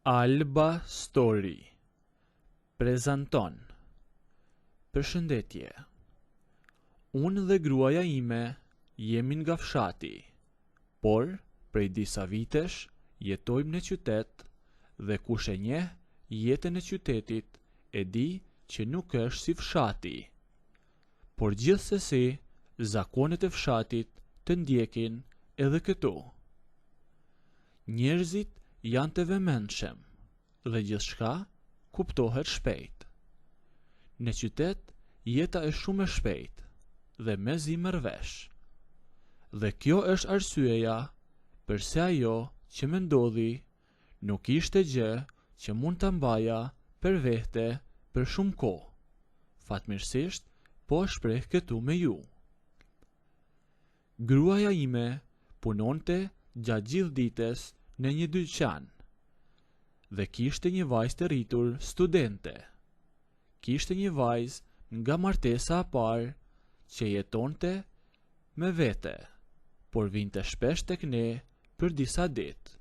Alba Story prezanton. Përshëndetje. Unë dhe gruaja ime jemi nga fshati, por prej disa vitesh jetojmë në qytet dhe kush e njeh jetën e qytetit e di që nuk është si fshati. Por gjithsesi, zakonet e fshatit të ndjekin edhe këtu. Njerëzit janë të vëmendshëm dhe gjithçka kuptohet shpejt. Në qytet jeta është shumë e shpejt dhe mezi merr vesh. Dhe kjo është arsyeja pse ajo që më ndodhi nuk ishte gjë që mund ta mbaja për vete për shumë kohë. Fatmirësisht po shpreh këtu me ju. Gruaja ime punonte gjatë gjithë ditës në një dyqan dhe kishte një vajzë të rritur studente. Kishte një vajzë nga martesa e parë që jetonte me vete, por vinte shpesh tek ne për disa ditë.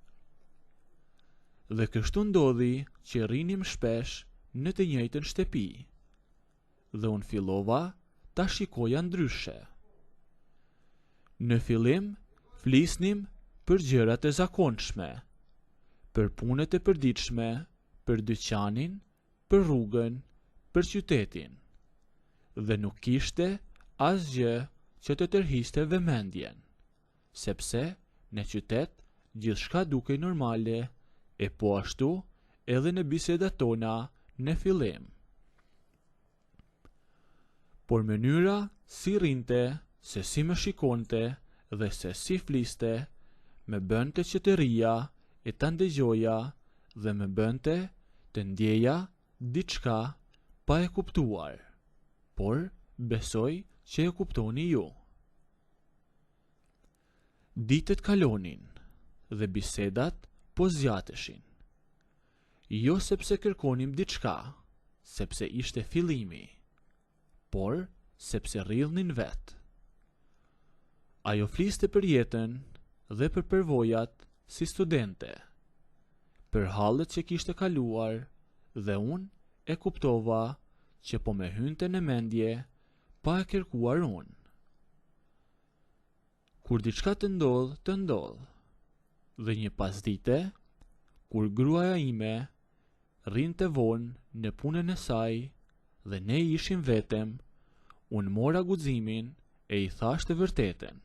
Dhe kështu ndodhi që rrinim shpesh në të njëjtën shtëpi. Dhe unë fillova ta shikoja ndryshe. Në fillim flisnim për gjërat e zakonshme, për punët e përditshme, për dyqanin, për rrugën, për qytetin. Dhe nuk kishte asgjë që të tërhiqte vëmendjen, sepse në qytet gjithçka dukej normale, e po ashtu edhe në bisedat tona në fillim. Por mënyra si rrinte, se si më shikonte dhe se si fliste, më bënte që të rija e ta ndëgjoja dhe më bënte të ndjeja diçka pa e kuptuar, por besoj që e kuptoni ju. Ditët kalonin dhe bisedat po zgjateshin. Jo sepse kërkonim diçka, sepse ishte fillimi, por sepse rrillnin vetë. Ajo fliste për jetën dhe për përvojat si studente, për hallet që kishte kaluar, dhe unë e kuptova që po me hynte në mendje pa e kërkuar unë. Kur diçka të ndodh, dhe një pasdite, kur gruaja ime rrinte vonë në punën e saj dhe ne ishim vetëm, unë mora guximin e i thash të vërtetën.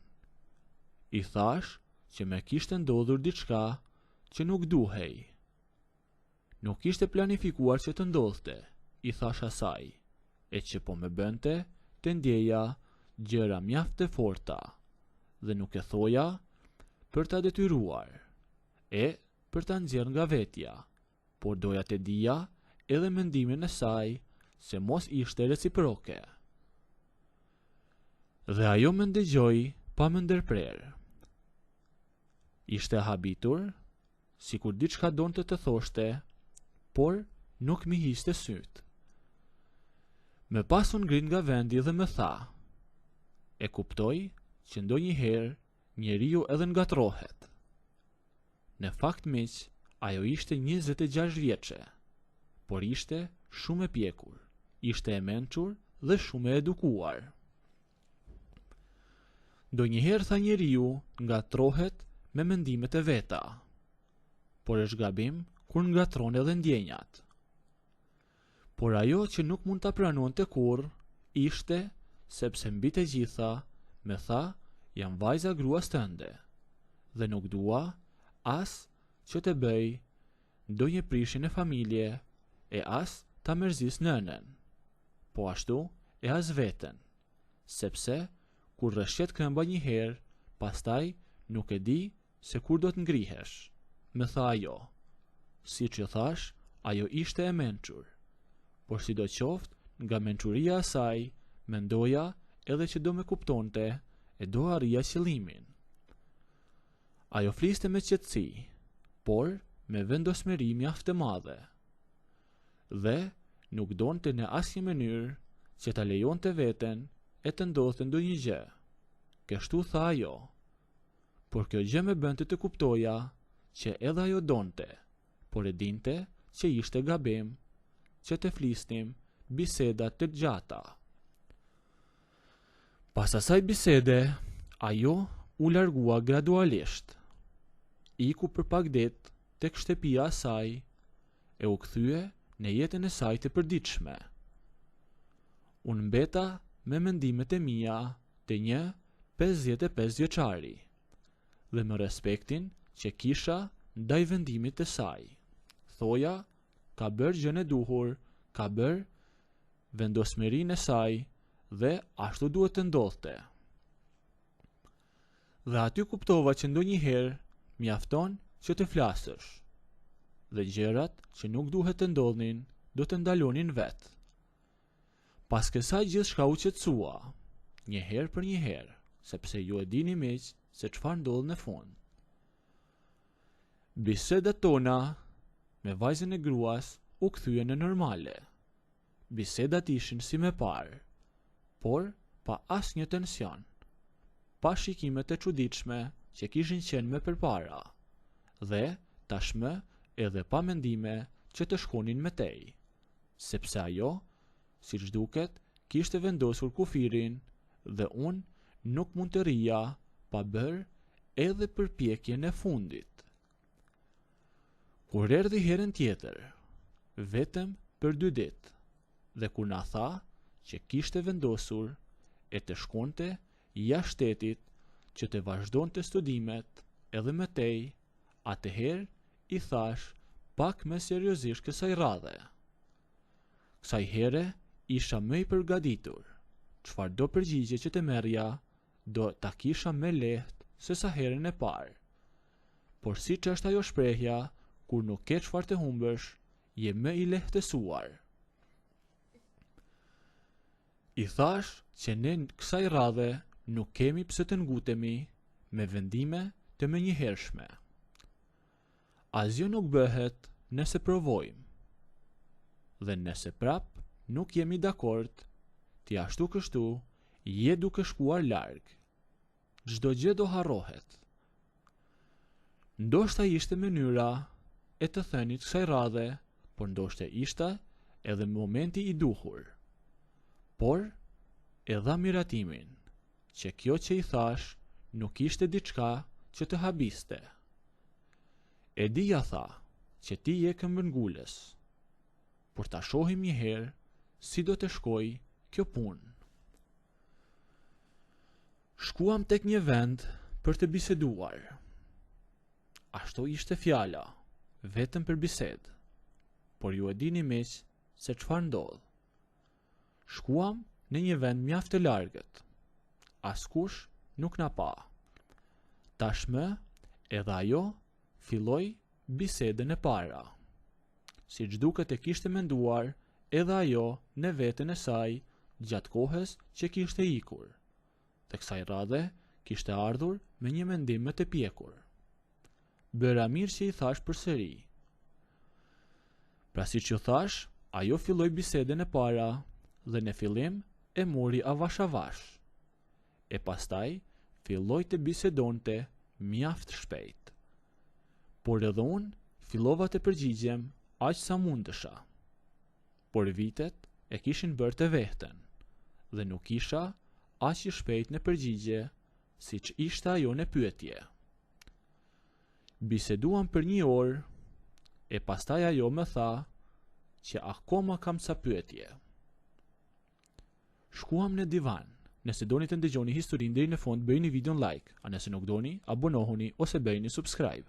I thash që me kishte ndodhur diçka që nuk duhej. Nuk ishte planifikuar që të ndodhte, i thash asaj, e që po me bënte të ndjeja gjëra mjaft të forta, dhe nuk e thoja për ta detyruar, e për ta nxjerrë nga vetja, por doja të dija edhe mendimin e saj se mos ishte reciproke. Dhe ajo më ndëgjoi pa më ndërprerë. Ishte habitur, sikur diçka donte të thoshte, por nuk mi hiqte syt. Më pas u ngrit nga vendi dhe më tha: "E kuptoj që ndonjëherë njeriu edhe ngatrohet." Në fakt miq, ajo ishte 26 vjeçe, por ishte shumë e pjekur, ishte e mençur dhe shumë e edukuar. Ndonjëherë, tha, njeriu ngatrohet me mendimet e veta, por është gabim kur ngatron edhe ndjenjat. Por ajo që nuk mund ta pranonte kurrë ishte sepse mbi të gjitha më tha: "Jam vajza gruas tënde dhe nuk dua as që të bëj ndonjë prishje në familje e as ta mërzis nënën, po ashtu e as veten, sepse kur rrëshqet këmba një herë, pastaj nuk e di se kur do të ngrihesh," më tha ajo. Siç që thash, ajo ishte e mençur, por sidoqoftë nga mençuria e saj, mendoja edhe që do me kuptonte e do arrija qëllimin. Ajo fliste me qetësi, por me vendosmëri mjaft të madhe, dhe nuk donte në asnjë mënyrë që ta lejonte veten e të ndodhte ndonjë gjë. Kështu tha ajo, por kjo gjë më bënte të kuptoja që edhe ajo donte, por e dinte që ishte gabim që të flisnim bisedat të gjata. Pas asaj bisede, ajo u largua gradualisht. Iku për pak ditë tek shtëpia e saj e u kthye në jetën e saj të përditshme. Unë mbeta me mendimet e mia të një 55 vjeçari dhe me respektin që kisha ndaj vendimit të saj. Thoja, ka bërë gjën e duhur, ka bërë vendosmërinë e saj dhe ashtu duhet të ndodhte. Dhe aty kuptova që ndonjëherë mjafton që të flasësh dhe gjërat që nuk duhet të ndodhin do të ndalonin vetë. Pas kësaj gjithçka u qetësua, njëherë për njëherë, sepse ju e dini miq se çfarë ndodh në fund. Bisedat tona me vajzën e gruas u kthyen në normale. Bisedat ishin si me parë, por pa asnjë tension, pa shikimet e çuditshme që kishin qenë më përpara, dhe tashmë edhe pa mendime që të shkonin me tej, sepse ajo, siç duket, kishte vendosur kufirin dhe unë nuk mund të rija pa bërë edhe përpjekjen e fundit. Kur erdhi herën tjetër, vetëm për 2 ditë, dhe kur na tha që kishte vendosur e të shkonte jashtë shtetit që të vazhdonte studimet edhe me tej, atëherë i thash pak më seriozisht kësaj radhe. Kësaj here isha më i përgatitur. Çfarëdo përgjigje që të merrja, do ta kisha më lehtë se sa herën e parë. Por siç është ajo shprehja, kur nuk ke çfarë të humbësh, je më i lehtësuar. I thash që ne në kësaj radhe nuk kemi pse të ngutemi me vendime të menjëhershme. Asgjë nuk bëhet nëse provojmë. Dhe nëse prap nuk jemi dakord, ti ashtu kështu je duke shkuar larg. Çdo gjë do harrohet. Ndoshta ishte mënyra e të thënit kësaj radhe, por ndoshta ishte edhe momenti i duhur. Por e dha miratimin që kjo që i thash nuk ishte diçka që të habiste. E dija tha që ti je këmbëngulës, por ta shohim një herë si do të shkoj kjo punë. Shkuam tek një vend për të biseduar. Ashtu ishte fjala, vetëm për bisedë, por ju e dini miq se çfarë ndodh. Shkuam në një vend mjaft të largët. Askush nuk na pa. Tashmë edhe ajo filloi bisedën e para. Siç duket e kishte menduar edhe ajo në veten e saj gjatë kohës që kishte ikur. Te kësaj radhe kishte ardhur me një mendim më të pjekur. Bëra mirë që i thash përsëri. Pra siç ju thash, ajo filloi bisedën e para dhe në fillim e mori avash avash. E pastaj filloi të bisedonte mjaft shpejt. Por edhe unë fillova të përgjigjem aq sa mundesha. Por vitet e kishin bërë të vehten dhe nuk isha aq i shpejt në përgjigje siç ishte ajo në pyetje. Biseduam për 1 orë e pastaj ajo më tha që akoma kam ca pyetje. Shkuam në divan. Nëse doni të ndëgjoni historinë deri në fund, bëjini videon like, a nëse nuk doni, abonohuni ose bëjini subscribe.